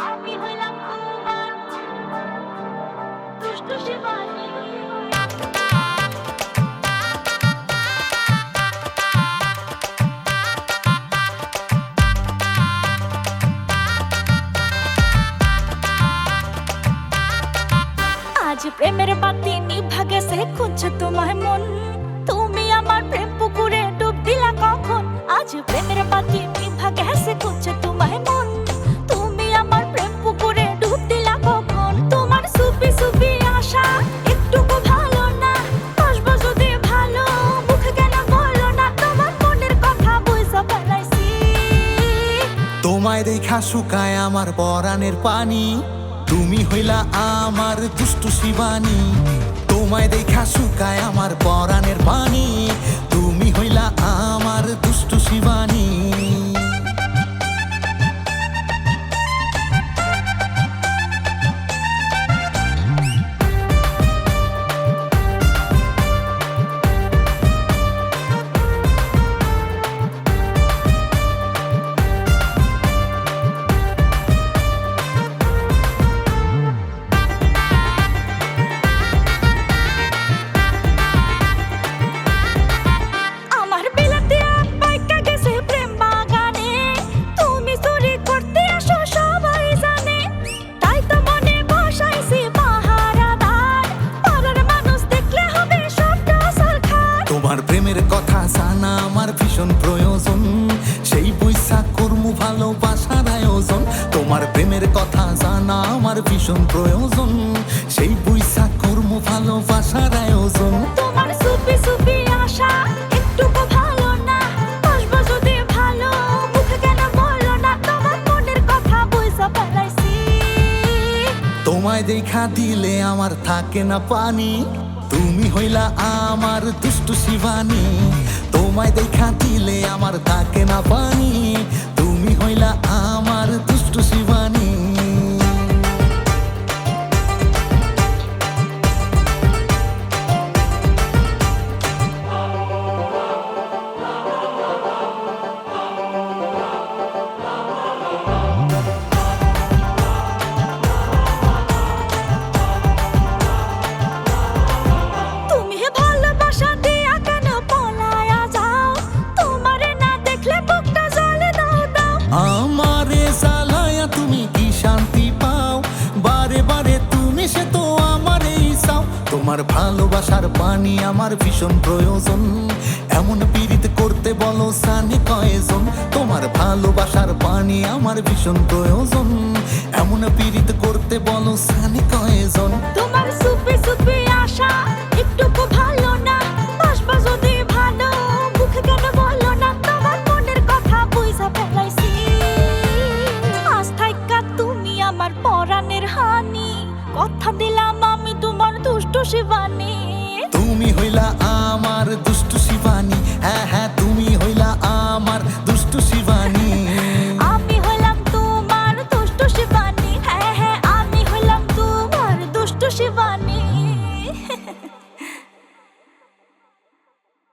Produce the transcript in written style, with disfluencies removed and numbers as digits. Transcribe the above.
আমি হইলাম তোমার দুষ্ট শিবানী। আজ প্রেমের বাতি নিভা গেছে, খুঁজছে তোমায় মন। তুমি আমার প্রেম পুকুরে ডুব দিলা কখন? আজ প্রেমের বাতি নিভা গেছে, খুঁজছে তোমায় মন। তুমি আমার প্রেম পুকুরে ডুব দিলা কখন? তোমার সুপি সুপি আশা একটুকু ভালো না, বাসবো যদি ভালো মুখে কেন বলো না? তোমার মনের কথা বুঝা ফেলাইছি। তোমায় দেখা শুকায় আমার পরাণের পানি, তুমি হইলা আমার দুষ্টু শিবানী। তোমায় দেখা শুকায় আমার পরাণের পানি, তুমি হইলা আমার দুষ্টু শিবানী। তোমার প্রেমের কথা জানা আমার ভীষণ প্রয়োজন, সেই পয়সা কর্ম ভালোবাসার আয়োজন। তোমার প্রেমের কথা জানা আমার ভীষণ প্রয়োজন, সেই পয়সা কর্ম ভালোবাসার আয়োজন। তোমার সুপি সুপি আশা একটুকু ভালো না, বাসবো যদি ভালো মুখে কেন বলো না? তোমার মনের কথা বুঝা ফেলাইছি। তোমায় দেখা দিলে আমার থাকে না পানি, তুমি হইলা আমার দুষ্টু শিবানী। তোমায় দেখা দিলে আমার থাকে না পানি, তুমি হইলা আমার দুষ্টু শিবানী। আমারে জ্বালায়া তুমি কি শান্তি পাও? বারে বারে তুমি সে তো আমারই চাও। তোমার ভালোবাসার পানি আমার ভীষণ প্রয়োজন, এমন পীড়িত করতে বলো সানি কয়জন? তোমার ভালোবাসার পানি আমার ভীষণ প্রয়োজন, এমন পীড়িত করতে বলো সানি কয়জন? তোমার সুপি সুপি আশা একটুকু ভালো না, বাসবো যদি ভালো মুখে কেন বলো না? তোমার মনের কথা বুঝা ফেলাইছি। আজ থাইকা তুমি আমার পরাণের হানি, কথা দিলাম আমি তোমার দুষ্ট শিবানী। তুমি হইলা আমার দুষ্ট